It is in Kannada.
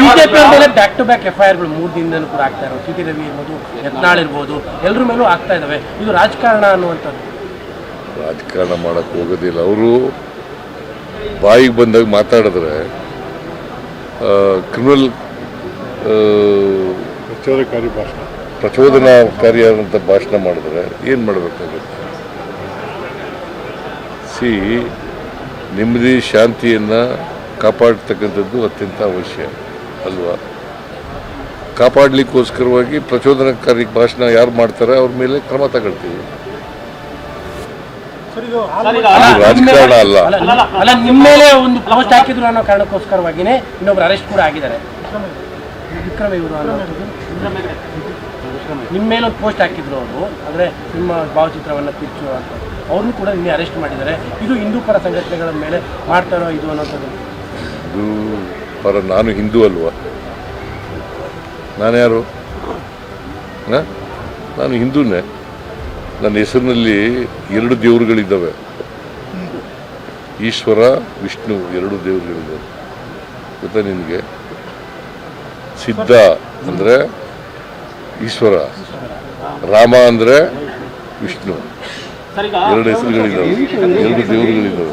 ಬಿಜೆಪಿ ಮೇಲೆ ಬ್ಯಾಕ್ ಟು ಬ್ಯಾಕ್ FIRಗಳು 3 ದಿನದಲ್ಲೂ ಕೂಡ ಆಗ್ತಾ ಇರೋದು. ಟಿ ರವಿ ಇರ್ಬೋದು, ಯತ್ನಾಳ್ ಇರ್ಬೋದು, ಎಲ್ಲರ ಮೇಲೂ ಆಗ್ತಾ ಇದಾವೆ. ಇದು ರಾಜಕಾರಣ ಅನ್ನುವಂಥದ್ದು. ರಾಜಕಾರಣ ಮಾಡಕ್ಕೆ ಹೋಗೋದಿಲ್ಲ. ಅವರು ಬಾಯಿಗೆ ಬಂದಾಗ ಮಾತಾಡಿದ್ರೆ ಕ್ರಿಮಿನಲ್ ಪ್ರಚೋದನಾಕಾರಿಯಾದಂಥ ಭಾಷಣ ಮಾಡಿದ್ರೆ ಏನು ಮಾಡಬೇಕಾಗುತ್ತೆ? ನೆಮ್ಮದಿ ಶಾಂತಿಯನ್ನು ಕಾಪಾಡ್ತಕ್ಕಂಥದ್ದು ಅತ್ಯಂತ ಅವಶ್ಯ ಅಲ್ವಾ? ಕಾಪಾಡಲಿಕ್ಕೋಸ್ಕರವಾಗಿ ಪ್ರಚೋದನಕಾರಿ ಭಾಷಣ ಯಾರು ಮಾಡ್ತಾರೆ ಅವ್ರ ಮೇಲೆ ಕ್ರಮ ತಗೊಳ್ತೀವಿ. ರಾಜಕಾರಣ ಅಲ್ಲ. ಅಲ್ಲ, ನಿಮ್ಮ ಮೇಲೆ ಒಂದು ಪೋಸ್ಟ್ ಹಾಕಿದ್ರು ಅನ್ನೋ ಕಾರಣಕ್ಕೋಸ್ಕರವಾಗಿನೇ ಇನ್ನೊಬ್ರು ಅರೆಸ್ಟ್ ಕೂಡ ಆಗಿದ್ದಾರೆ. ವಿಕ್ರಮ್ ಇವರು ನಿಮ್ಮ ಮೇಲೆ ಒಂದು ಪೋಸ್ಟ್ ಹಾಕಿದ್ರು ಅವರು, ಅಂದರೆ ನಿಮ್ಮ ಭಾವಚಿತ್ರವನ್ನು ತಿರುಚು ಅಂತ, ಅವ್ರನ್ನೂ ಕೂಡ ನಿನ್ನೆ ಅರೆಸ್ಟ್ ಮಾಡಿದ್ದಾರೆ. ಇದು ಹಿಂದೂ ಪರ ಸಂಘಟನೆಗಳ ಮೇಲೆ ಮಾಡ್ತಾರೋ ಇದು ಅನ್ನೋಂಥದ್ದು? ಇದು ಪರ ನಾನು ಹಿಂದೂ ಅಲ್ವಾ? ನಾನು ಯಾರು? ನಾನು ಹಿಂದೂನೇ. ನನ್ನ ಹೆಸರಿನಲ್ಲಿ 2 ದೇವರುಗಳಿದ್ದಾವೆ, ಈಶ್ವರ ವಿಷ್ಣು 2 ದೇವರುಗಳಿದ್ದಾವೆ. ಗೊತ್ತಾ ನಿನಗೆ? ಸಿದ್ಧ ಅಂದರೆ ಈಶ್ವರ, ರಾಮ ಅಂದರೆ ವಿಷ್ಣು, 2 ಹೆಸರುಗಳಿದ್ದಾವೆ, 2 ದೇವರುಗಳಿದ್ದಾವೆ.